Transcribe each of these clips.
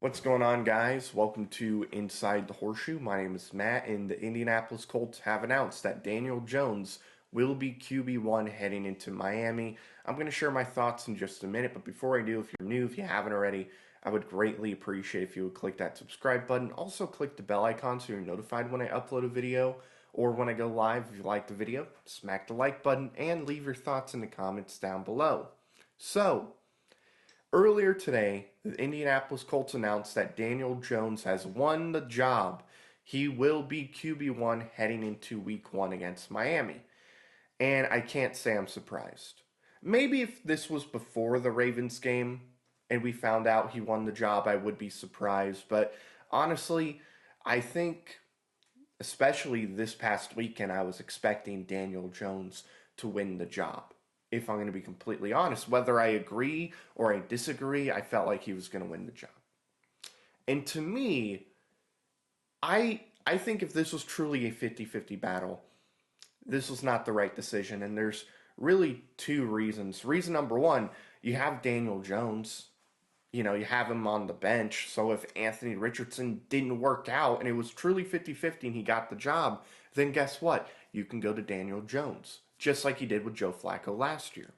What's going on, guys? Welcome to Inside the Horseshoe. My name is Matt, and the Indianapolis Colts have announced that Daniel Jones will be QB1 heading into Miami. I'm going to share my thoughts in just a minute, but before I do, if you're new, if you haven't already, I would greatly appreciate if you would click that subscribe button. Also, click the bell icon so you're notified when I upload a video or when I go live. If you like the video, smack the like button and leave your thoughts in the comments down below. So, earlier today, the Indianapolis Colts announced that Daniel Jones has won the job. He will be QB1 heading into week 1 against Miami. And I can't say I'm surprised. Maybe if this was before the Ravens game and we found out he won the job, I would be surprised. But honestly, I think, especially this past weekend, I was expecting Daniel Jones to win the job. If I'm going to be completely honest, whether I agree or I disagree, I felt like he was going to win the job. And to me, I think if this was truly a 50-50 battle, this was not the right decision. And there's really two reasons. Reason number one, you have Daniel Jones. You have him on the bench. So if Anthony Richardson didn't work out and it was truly 50-50 and he got the job, then guess what? You can go to Daniel Jones, just like you did with Joe Flacco last year.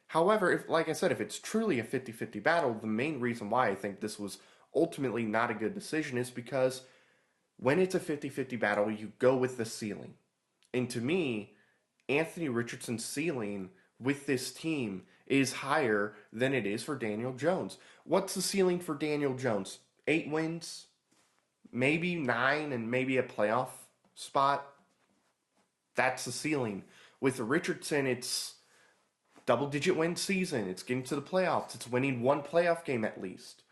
However, if, like I said, if it's truly a 50-50 battle, the main reason why I think this was ultimately not a good decision is because when it's a 50-50 battle, you go with the ceiling. And to me, Anthony Richardson's ceiling with this team is higher than it is for Daniel Jones. What's the ceiling for Daniel Jones? 8 wins? Maybe 9 and maybe a playoff spot? That's the ceiling. With Richardson, it's double-digit win season. It's getting to the playoffs. It's winning one playoff game at least.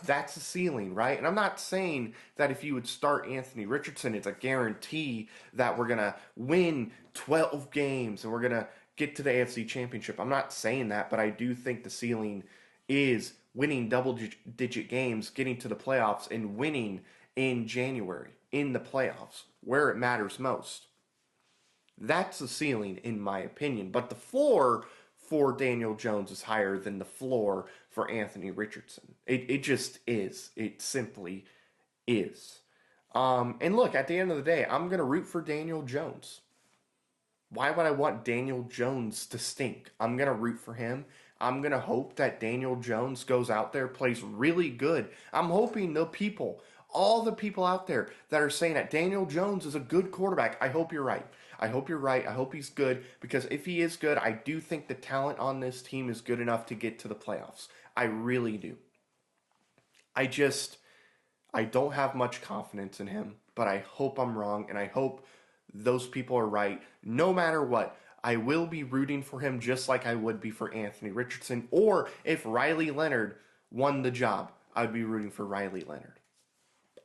That's the ceiling, right? And I'm not saying that if you would start Anthony Richardson, it's a guarantee that we're going to win 12 games and we're going to get to the AFC Championship. I'm not saying that, but I do think the ceiling is winning double-digit games, getting to the playoffs, and winning in January in the playoffs, where it matters most. That's the ceiling, in my opinion. But the floor for Daniel Jones is higher than the floor for Anthony Richardson. It just is. It simply is. And look, at the end of the day, I'm going to root for Daniel Jones. Why would I want Daniel Jones to stink? I'm going to root for him. I'm going to hope that Daniel Jones goes out there, plays really good. I'm hoping all the people out there that are saying that Daniel Jones is a good quarterback, I hope you're right. I hope you're right. I hope he's good, because if he is good, I do think the talent on this team is good enough to get to the playoffs. I really do. I don't have much confidence in him, but I hope I'm wrong, and I hope those people are right. No matter what, I will be rooting for him just like I would be for Anthony Richardson, or if Riley Leonard won the job, I'd be rooting for Riley Leonard.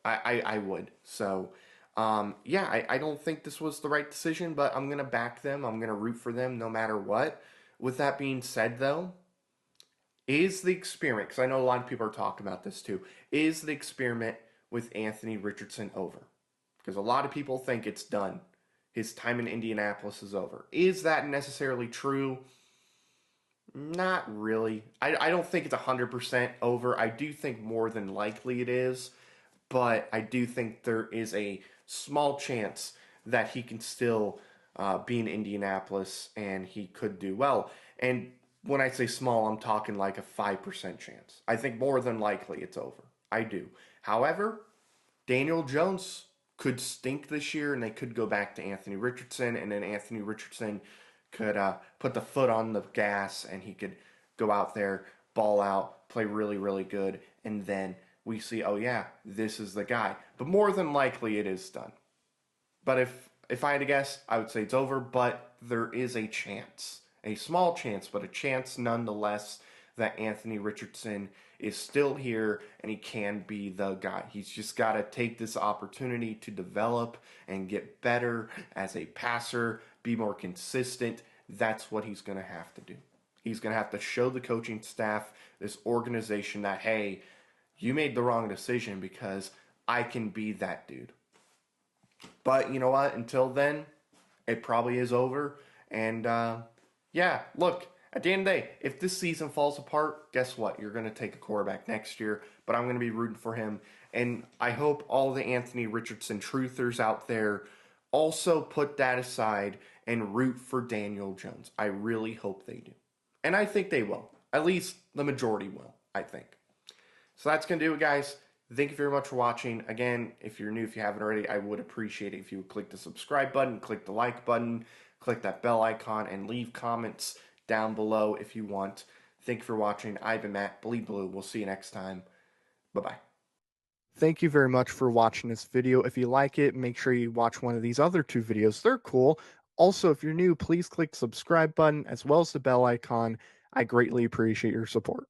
I would. So, I don't think this was the right decision, but I'm going to back them. I'm going to root for them no matter what. With that being said, though, is the experiment, because I know a lot of people are talking about this too, is the experiment with Anthony Richardson over? Because a lot of people think it's done. His time in Indianapolis is over. Is that necessarily true? Not really. I don't think it's 100% over. I do think more than likely it is. But I do think there is a small chance that he can still be in Indianapolis and he could do well. And when I say small, I'm talking like a 5% chance. I think more than likely it's over. I do. However, Daniel Jones could stink this year and they could go back to Anthony Richardson, and then Anthony Richardson could put the foot on the gas and he could go out there, ball out, play really, really good, and then we see, oh yeah, this is the guy. But more than likely it is done. But if I had to guess, I would say it's over, but there is a chance. A small chance, but a chance nonetheless that Anthony Richardson is still here and he can be the guy. He's just got to take this opportunity to develop and get better as a passer, be more consistent. That's what he's going to have to do. He's going to have to show the coaching staff, this organization, that, hey, you made the wrong decision because I can be that dude. But you know what? Until then, it probably is over. And look, At the end of the day, if this season falls apart, guess what? You're going to take a quarterback next year, but I'm going to be rooting for him. And I hope all the Anthony Richardson truthers out there also put that aside and root for Daniel Jones. I really hope they do. And I think they will. At least the majority will, I think. So that's going to do it, guys. Thank you very much for watching. Again, if you're new, if you haven't already, I would appreciate it if you would click the subscribe button, click the like button, click that bell icon, and leave comments down below if you want. Thank you for watching. I've been Matt, Bleed Blue. We'll see you next time. Bye-bye. Thank you very much for watching this video. If you like it, make sure you watch one of these other two videos. They're cool. Also, if you're new, please click the subscribe button as well as the bell icon. I greatly appreciate your support.